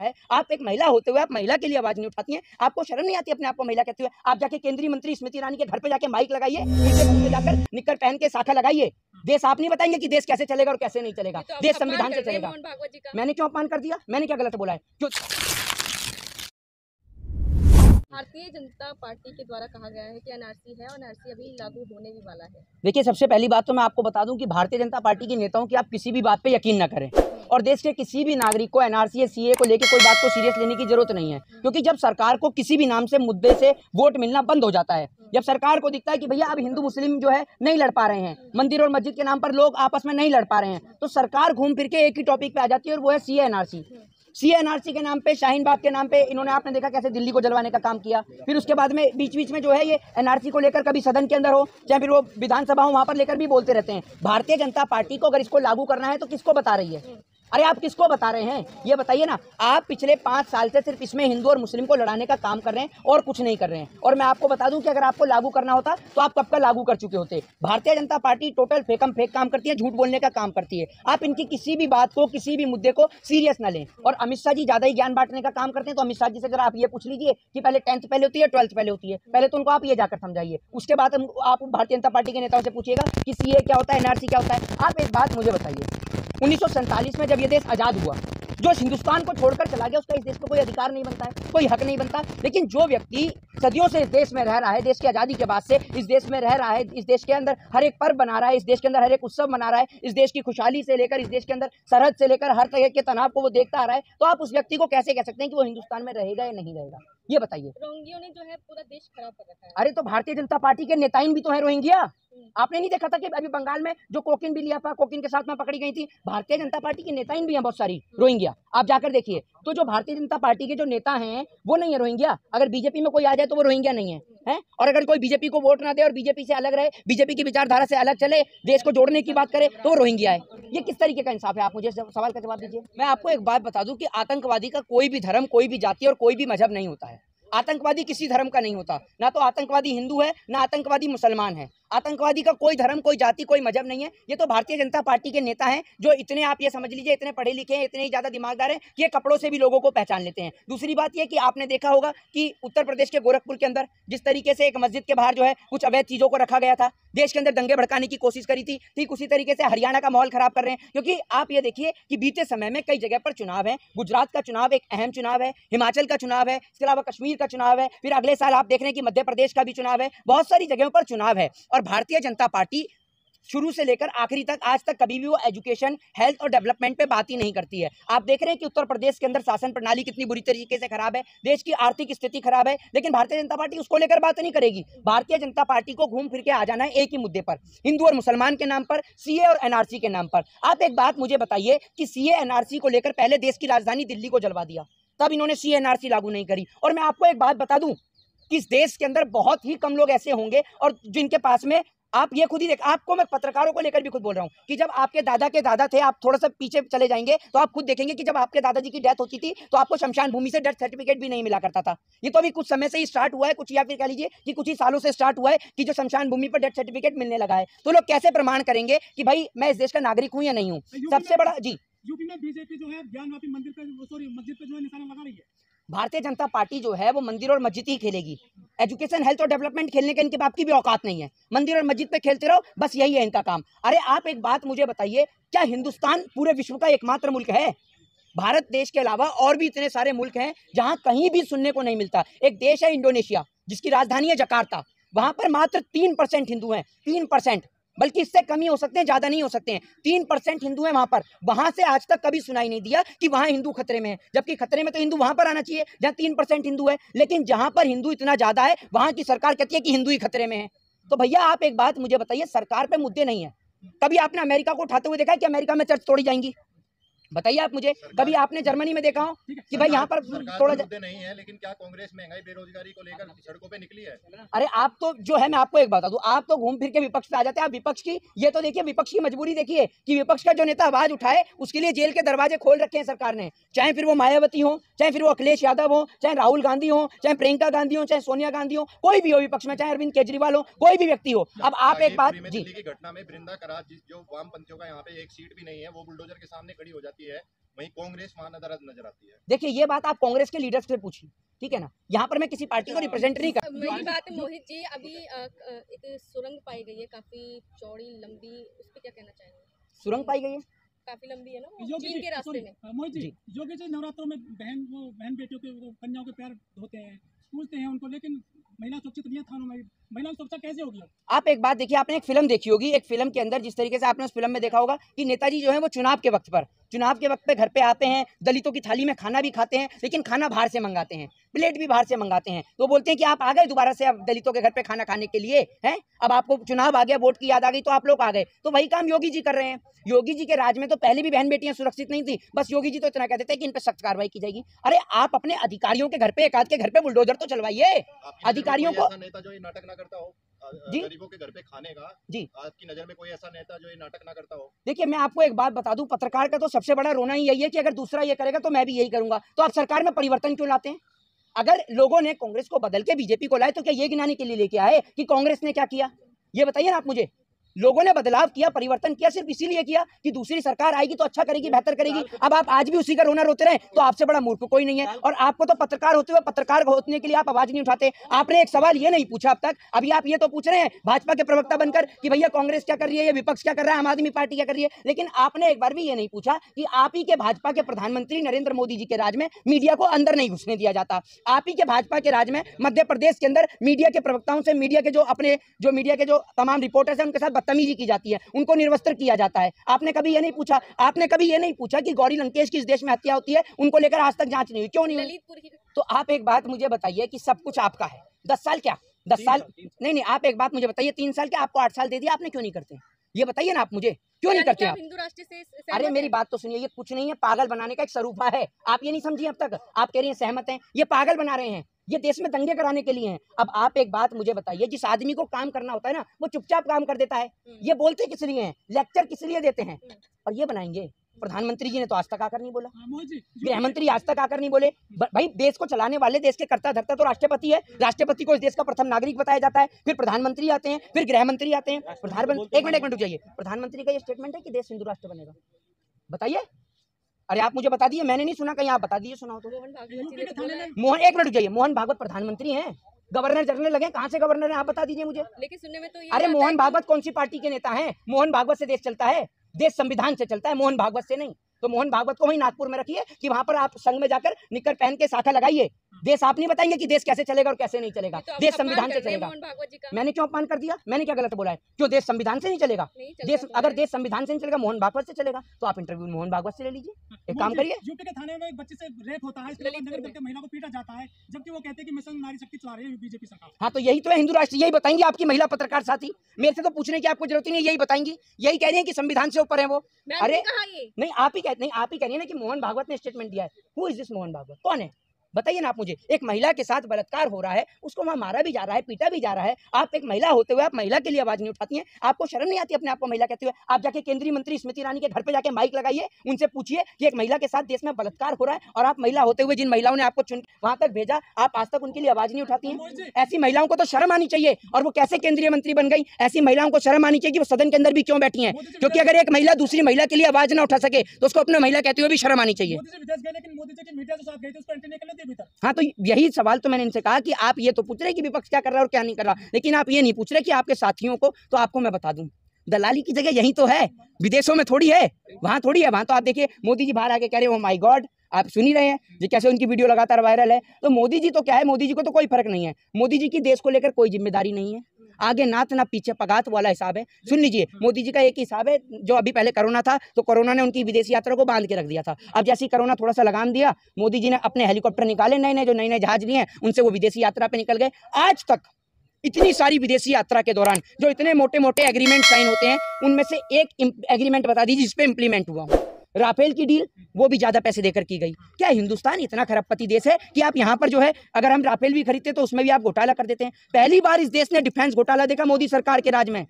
है। आप एक महिला होते हुए आप महिला के लिए आवाज नहीं उठाती हैं, आपको शर्म नहीं आती अपने आप को महिला कहते हुए? आप जाके केंद्रीय मंत्री स्मृति ईरानी के घर पे जाके माइक लगाइए, उनके मुंह पे जाकर निक्कर पहन के शाखा लगाइए। देश आप नहीं बताएंगे कि देश कैसे चलेगा और कैसे नहीं चलेगा, तो देश संविधान से चलेगा। मैंने क्यों अपमान कर दिया? मैंने क्या गलत बोला है? क्यों? भारतीय जनता पार्टी के द्वारा कहा गया है कि एनआरसी है और एनआरसी अभी लागू होने भी वाला है। देखिए, सबसे पहली बात तो मैं आपको बता दूं कि भारतीय जनता पार्टी के नेताओं की आप किसी भी बात पे यकीन न करें और देश के किसी भी नागरिक को एनआरसी या सीए को लेकर कोई बात को सीरियस लेने की जरूरत नहीं है, क्योंकि जब सरकार को किसी भी नाम से मुद्दे से वोट मिलना बंद हो जाता है, जब सरकार को दिखता है कि भैया अब हिंदू मुस्लिम जो है नहीं लड़ पा रहे हैं, मंदिर और मस्जिद के नाम पर लोग आपस में नहीं लड़ पा रहे हैं, तो सरकार घूम फिर के एक ही टॉपिक पे आ जाती है और वो है सीए एनआरसी। सीए एनआरसी के नाम पे, शाहीन बाग के नाम पे इन्होंने, आपने देखा कैसे दिल्ली को जलवाने का काम किया। फिर उसके बाद में बीच बीच में जो है ये एनआरसी को लेकर कभी सदन के अंदर हो चाहे फिर वो विधानसभा हो, वहां पर लेकर भी बोलते रहते हैं। भारतीय जनता पार्टी को अगर इसको लागू करना है तो किसको बता रही है? अरे आप किसको बता रहे हैं ये बताइए ना। आप पिछले 5 साल से सिर्फ इसमें हिंदू और मुस्लिम को लड़ाने का काम कर रहे हैं और कुछ नहीं कर रहे हैं। और मैं आपको बता दूं कि अगर आपको लागू करना होता तो आप कब का लागू कर चुके होते। Bharatiya Janata party total फेकम fake काम करती है, झूठ बोलने का काम करती है। आप इनकी किसी भी बात को, किसी भी मुद्दे को सीरियस ना लें। और अमित शाह जी ज्यादा ही ज्ञान बांटने का काम करते हैं, तो अमित शाह जी से जरा आप ये पूछ लीजिए कि पहले 10th पहले होती है 12th पहले होती है, पहले तो उनको आप ये जाकर समझाइए। उसके बाद आप भारतीय जनता पार्टी के नेताओं से पूछिएगा कि सीए क्या होता है, एनआरसी क्या होता है। आप एक बात मुझे बताइए, 1947 में जब ये देश आजाद हुआ, जो हिंदुस्तान को छोड़कर चला गया उसका इस देश को कोई अधिकार नहीं बनता है, कोई हक नहीं बनता। लेकिन जो व्यक्ति सदियों से इस देश में रह रहा है, देश की आज़ादी के बाद से इस देश में रह रहा है, इस देश के अंदर हर एक पर्व बना रहा है, इस देश के अंदर हर एक उत्सव मना रहा है, इस देश की खुशहाली से लेकर इस देश के अंदर सरहद से लेकर हर तरह के तनाव को वो देखता आ रहा है, तो आप उस व्यक्ति को कैसे कह सकते हैं कि वो हिंदुस्तान में रहेगा या नहीं रहेगा? ये बताइए। रोहिंग्या ने जो है पूरा देश खराब कर रखा है। अरे तो भारतीय जनता पार्टी के नेताइन भी तो है रोहिंग्या। आपने नहीं देखा था कि अभी बंगाल में जो कोकीन भी लिया था, कोकीन के साथ में पकड़ी गई थी, भारतीय जनता पार्टी के नेताइन भी हैं बहुत सारी रोहिंग्या। आप जाकर देखिए। तो जो भारतीय जनता पार्टी के जो नेता हैं वो नहीं है रोहिंग्या। अगर बीजेपी में कोई आ जाए तो वो रोहिंग्या नहीं है, हैं? और अगर कोई बीजेपी को वोट ना दे और बीजेपी से अलग रहे, बीजेपी की विचारधारा से अलग चले, देश को जोड़ने की बात करे, तो वो रोहिंग्या है। ये किस तरीके का इंसाफ है? आप मुझे सवाल का जवाब दीजिए। मैं आपको एक बात बता दूं कि आतंकवादी का कोई भी धर्म, कोई भी जाति और कोई भी मजहब नहीं होता है। आतंकवादी किसी धर्म का नहीं होता, ना तो आतंकवादी हिंदू है ना आतंकवादी मुसलमान है। आतंकवादी का कोई धर्म, कोई जाति, कोई मजहब नहीं है। ये तो भारतीय जनता पार्टी के नेता हैं जो इतने, आप ये समझ लीजिए, इतने पढ़े लिखे हैं, इतने ही ज्यादा दिमागदार हैं कि ये कपड़ों से भी लोगों को पहचान लेते हैं। दूसरी बात ये कि आपने देखा होगा कि उत्तर प्रदेश के गोरखपुर के अंदर जिस तरीके से एक मस्जिद के बाहर जो है कुछ अवैध चीजों को रखा गया था, देश के अंदर दंगे भड़काने की कोशिश करी थी, ठीक उसी तरीके से हरियाणा का माहौल खराब कर रहे हैं। क्योंकि आप ये देखिए कि बीते समय में कई जगह पर चुनाव है। गुजरात का चुनाव एक अहम चुनाव है, हिमाचल का चुनाव है, इसके अलावा कश्मीर का चुनाव है, फिर अगले साल आप देख रहे हैं कि मध्य प्रदेश का भी चुनाव है। बहुत सारी जगहों पर चुनाव है और भारतीय जनता पार्टी शुरू से लेकर आखिरी तक, आज तक कभी भी वो एजुकेशन, हेल्थ और डेवलपमेंट पे बात ही नहीं करती है। आप देख रहे हैं कि उत्तर प्रदेश के अंदर शासन प्रणाली कितनी बुरी तरीके से खराब है, देश की आर्थिक स्थिति खराब है, लेकिन भारतीय जनता पार्टी उसको लेकर बात नहीं करेगी। भारतीय जनता पार्टी को घूम फिर के आ जाना है एक ही मुद्दे पर, हिंदू और मुसलमान के नाम पर, सीए और एनआरसी के नाम पर। आप एक बात मुझे बताइए कि सीए एनआरसी को लेकर पहले देश की राजधानी दिल्ली को जलवा दिया, तब इन्होंने सीए एनआरसी लागू नहीं करी। और मैं आपको एक बात बता दूं कि इस देश के अंदर बहुत ही कम लोग ऐसे होंगे और जिनके पास में, आप ये खुद ही देख, आपको मैं पत्रकारों को लेकर भी खुद बोल रहा हूँ कि जब आपके दादा के दादा थे, आप थोड़ा सा पीछे चले जाएंगे तो आप खुद देखेंगे कि जब आपके दादाजी की डेथ होती थी तो आपको शमशान भूमि से डेथ सर्टिफिकेट भी नहीं मिला करता था। ये तो अभी कुछ समय से ही स्टार्ट हुआ है, कुछ या फिर कह लीजिए कि कुछ ही सालों से स्टार्ट हुआ है कि जो शमशान भूमि पर डेथ सर्टिफिकेट मिलने लगा है। तो लोग कैसे प्रमाण करेंगे कि भाई मैं इस देश का नागरिक हूँ या नहीं हूँ? सबसे बड़ा जी, यूपी में बीजेपी जो है ज्ञानवापी मंदिर पे, मस्जिद पे जो है निशाना लगा रही है। भारतीय जनता पार्टी जो है वो मंदिर और मस्जिद ही खेलेगी। एजुकेशन, हेल्थ और डेवलपमेंट खेलने के इनके बाप की भी औकात नहीं है। मंदिर और मस्जिद पे खेलते रहो, बस यही है इनका काम। अरे आप एक बात मुझे बताइए, क्या हिंदुस्तान पूरे विश्व का एकमात्र मुल्क है? भारत देश के अलावा और भी इतने सारे मुल्क हैं जहां कहीं भी सुनने को नहीं मिलता। एक देश है इंडोनेशिया, जिसकी राजधानी है जकार्ता, वहां पर मात्र 3% हिंदू हैं, 3%, बल्कि इससे कम ही हो सकते हैं, ज्यादा नहीं हो सकते हैं। 3% हिंदू हैं वहां पर। वहां से आज तक कभी सुनाई नहीं दिया कि वहां हिंदू खतरे में है, जबकि खतरे में तो हिंदू वहां पर आना चाहिए जहां 3% हिंदू है। लेकिन जहां पर हिंदू इतना ज्यादा है वहां की सरकार कहती है कि हिंदू ही खतरे में है। तो भैया आप एक बात मुझे बताइए, सरकार पे मुद्दे नहीं है। कभी आपने अमेरिका को उठाते हुए देखा है कि अमेरिका में चर्च तोड़ी जाएंगी? बताइए आप मुझे। कभी आपने जर्मनी में देखा हो कि भाई यहाँ पर थोड़ा मुद्दे नहीं है, लेकिन क्या कांग्रेस महंगाई बेरोजगारी को लेकर सड़कों पे निकली है? अरे आप तो जो है, मैं आपको एक बता दूं, आप तो घूम फिर के विपक्ष पे आ जाते हैं। आप विपक्ष की ये तो देखिए, विपक्ष की मजबूरी देखिए कि विपक्ष का जो नेता आवाज उठाए उसके लिए जेल के दरवाजे खोल रखे हैं सरकार ने। चाहे फिर वो मायावती हो, चाहे फिर वो अखिलेश यादव हो, चाहे राहुल गांधी हो, चाहे प्रियंका गांधी हो, चाहे सोनिया गांधी हो, कोई भी हो विपक्ष में, चाहे अरविंद केजरीवाल हो, कोई भी व्यक्ति हो। अब आप एक बात जी, की घटना में वृंदा करार जो वामपंथियों का यहाँ पे एक सीट भी नहीं है, वो बुलडोजर के सामने खड़ी हो जाती है, वहीं कांग्रेस वहां नजर आती है। देखिए ये बात आप कांग्रेस के लीडर्स से पूछिए, ठीक है ना, यहाँ पर मैं किसी पार्टी को रिप्रेजेंट नहीं कर। मेरी बात है मोहित जी, अभी एक सुरंग पाई गई है काफी चौड़ी लंबी, उस पर क्या कहना चाहेंगे? सुरंग पाई गई है, काफी लंबी है ना वो, योगी चीन के रास्ते में। मोहित जी, योगी जी नवरात्रों में बहन बेटियों के कन्याओं के पैर धोते हैं, पूजते हैं उनको, लेकिन महिला सुरक्षित नहीं है थानों में, महिला सुरक्षा कैसे होगी? आप एक बात देखिए, आपने एक फिल्म देखी होगी, एक फिल्म के अंदर जिस तरीके से आपने उस फिल्म में देखा होगा कि नेताजी जो है वो चुनाव के वक्त पे घर पे आते हैं, दलितों की थाली में खाना भी खाते हैं, लेकिन खाना बाहर से मंगाते हैं, प्लेट भी बाहर से मंगाते हैं। तो बोलते हैं कि आप आ गए दोबारा से अब दलितों के घर पे खाना खाने के लिए, हैं, अब आपको चुनाव आ गया, वोट की याद आ गई तो आप लोग आ गए। तो वही काम योगी जी कर रहे हैं। योगी जी के राज में तो पहले भी बहन बेटियां सुरक्षित नहीं थी, बस योगी जी तो इतना कहते थे कि इन पे सख्त कार्रवाई की जाएगी। अरे आप अपने अधिकारियों के घर पे, एक आध के घर पे बुलडोजर तो चलवाइए अधिकारियों को। ऐसा नेता जो ये नाटक ना करता हो जी? गरीबों के घर पे खाने का, जी, आपकी नजर में कोई ऐसा नेता जो ये नाटक ना करता हो? देखिए मैं आपको एक बात बता दूं, पत्रकार का तो सबसे बड़ा रोना ही यही है कि अगर दूसरा ये करेगा तो मैं भी यही करूंगा। तो आप सरकार में परिवर्तन क्यों लाते हैं? अगर लोगों ने कांग्रेस को बदल के बीजेपी को लाए तो क्या ये गिनाने के लिए लेके आए कि कांग्रेस ने क्या किया? ये बताइए ना आप मुझे। लोगों ने बदलाव किया, परिवर्तन किया, सिर्फ इसीलिए किया कि दूसरी सरकार आएगी तो अच्छा करेगी, बेहतर करेगी। अब आप आज भी उसी का रोना रोते रहे तो आपसे बड़ा मूर्ख कोई नहीं है। और आपको तो पत्रकार होते हुए पत्रकार होने के लिए आप आवाज नहीं उठाते। आपने एक सवाल ये नहीं पूछा अब तक। अभी आप ये तो पूछ रहे हैं भाजपा के प्रवक्ता बनकर कि भैया कांग्रेस क्या कर रही है, ये विपक्ष क्या कर रहा है, आम आदमी पार्टी क्या कर रही है, लेकिन आपने एक बार भी ये नहीं पूछा कि आप ही के भाजपा के प्रधानमंत्री नरेंद्र मोदी जी के राज में मीडिया को अंदर नहीं घुसने दिया जाता। आप ही के भाजपा के राज में मध्य प्रदेश के अंदर मीडिया के प्रवक्ताओं से, मीडिया के जो तमाम रिपोर्टर्स हैं उनके साथ बदतमीजी की जाती है, उनको निर्वस्त्र किया जाता है। आपने कभी ये नहीं पूछा, आपने कभी ये नहीं पूछा कि गौरी लंकेश की इस देश में हत्या होती है, उनको लेकर आज तक जांच नहीं हुई, क्यों नहीं हुई? तो आप एक बात मुझे बताइए कि सब कुछ आपका है, 10 साल क्या, 10 साल नहीं, आप एक बात मुझे बताइए, 3 साल क्या, आपको 8 साल दे दिया, आपने क्यों नहीं करते? ये बताइए ना आप मुझे, क्यों नहीं करते आप? हिंदू राष्ट्र से अरे मेरी बात तो सुनिए, ये कुछ नहीं है, पागल बनाने का एक सरूपा है। आप ये नहीं समझिए अब तक, आप कह रही हैं सहमत हैं, ये पागल बना रहे हैं, ये देश में दंगे कराने के लिए हैं। अब आप एक बात मुझे बताइए, जिस आदमी को काम करना होता है ना वो चुपचाप काम कर देता है। ये बोलते किस लिए हैं, लेक्चर किस लिए देते हैं, और ये बनाएंगे। प्रधानमंत्री जी ने तो आज तक आकर नहीं बोला, गृह मंत्री आज तक आकर नहीं बोले। भाई देश को चलाने वाले, देश के कर्ता धर्ता तो राष्ट्रपति है, राष्ट्रपति को इस देश का प्रथम नागरिक बताया जाता है, फिर प्रधानमंत्री आते हैं, फिर गृह मंत्री आते हैं, प्रधानमंत्री। एक मिनट रुक जाइए, प्रधानमंत्री का ये स्टेटमेंट है कि देश हिंदू राष्ट्र बनेगा, बताइए। अरे आप मुझे बता दिए, मैंने नहीं सुना, कहीं आप बता दीजिए, सुनाओ तो। मोहन, एक मिनट रुक जाइए, मोहन भागवत प्रधानमंत्री हैं, गवर्नर जनरल लगे, कहाँ से गवर्नर हैं आप बता दीजिए मुझे। लेकिन सुनने में तो ये अरे मोहन भागवत कौन सी पार्टी के नेता हैं? मोहन भागवत से देश चलता है, देश संविधान से चलता है, मोहन भागवत से नहीं। तो मोहन भागवत को वहीं नागपुर में रखिए कि वहां पर आप संघ में जाकर निकर पहन के शाखा लगाइए। देश आप नहीं बताएंगे कि देश कैसे चलेगा और कैसे नहीं चलेगा, देश संविधान से चलेगा। मैंने क्यों अपमान कर दिया, मैंने क्या गलत बोला है? क्यों देश संविधान से नहीं चलेगा? देश अगर देश संविधान से नहीं चलेगा, मोहन भागवत से चलेगा, तो आप इंटरव्यू मोहन भागवत से ले लीजिए। एक काम करिए, यूपी के थाने में एक बच्चे से रेप होता है, महिला को पीटा जाता है, जबकि वो कहते हैं कि मिशन नारी शक्ति चला रही है बीजेपी सरकार। हाँ तो यही तो है हिंदू राष्ट्र, यही बताएंगे आपकी महिला पत्रकार साथी। मेरे से तो पूछने की आपको जरूरत ही नहीं, यही बताएंगी, यही कह रही है कि संविधान से ऊपर है वो। अरे नहीं, आप ही कह रही है ना कि मोहन भागवत ने स्टेटमेंट दिया है। Who is this Mohan Bhagwat, कौन है बताइए ना आप मुझे। एक महिला के साथ बलात्कार हो रहा है, उसको वहां मारा भी जा रहा है, पीटा भी जा रहा है, आप एक महिला होते हुए आप महिला के लिए आवाज नहीं उठाती हैं? आपको शर्म नहीं आती अपने आप को महिला कहते हुए? आप जाके केंद्रीय मंत्री स्मृति ईरानी के घर पे जाके माइक लगाइए, उनसे पूछिए कि एक महिला के साथ देश में बलात्कार हो रहा है और आप महिला होते हुए जिन महिलाओं ने आपको चुन वहां तक भेजा, आप आज तक उनके लिए आवाज नहीं उठाती हैं? ऐसी महिलाओं को तो शर्म आनी चाहिए। और वो कैसे केंद्रीय मंत्री बन गई? ऐसी महिलाओं को शर्म आनी चाहिए कि वो सदन के अंदर भी क्यों बैठी हैं, क्योंकि अगर एक महिला दूसरी महिला के लिए आवाज ना उठा सके तो उसको अपना महिला कहते हुए भी शर्म आनी चाहिए। हाँ तो यही सवाल तो मैंने इनसे कहा कि आप ये तो पूछ रहे कि विपक्ष क्या कर रहा है और क्या नहीं कर रहा, लेकिन आप ये नहीं पूछ रहे कि आपके साथियों को। तो आपको मैं बता दूं, दलाली की जगह यही तो है, विदेशों में थोड़ी है, वहां थोड़ी है। वहां तो आप देखिए मोदी जी बाहर आके कह रहे हो माय गॉड, आप सुन ही रहे हैं जो कैसे उनकी वीडियो लगातार वायरल है। तो मोदी जी तो क्या है, मोदी जी को तो कोई फर्क नहीं है, मोदी जी की देश को लेकर कोई जिम्मेदारी नहीं है, आगे नाथ ना पीछे पगात वाला हिसाब है। सुन लीजिए, मोदी जी का एक ही हिसाब है, जो अभी पहले कोरोना था तो कोरोना ने उनकी विदेशी यात्रा को बांध के रख दिया था। अब जैसे कोरोना थोड़ा सा लगाम दिया, मोदी जी ने अपने हेलीकॉप्टर निकाले, नए जहाज लिए हैं, उनसे वो विदेशी यात्रा पे निकल गए। आज तक इतनी सारी विदेशी यात्रा के दौरान जो इतने मोटे मोटे एग्रीमेंट साइन होते हैं, उनमें से एक एग्रीमेंट बता दीजिए जिसपे इंप्लीमेंट हुआ हो। राफेल की डील, वो भी ज्यादा पैसे देकर की गई। क्या हिंदुस्तान इतना खरबपति देश है कि आप यहाँ पर जो है, अगर हम राफेल भी खरीदते तो उसमें भी आप घोटाला कर देते हैं? पहली बार इस देश ने डिफेंस घोटाला देखा मोदी सरकार के राज में।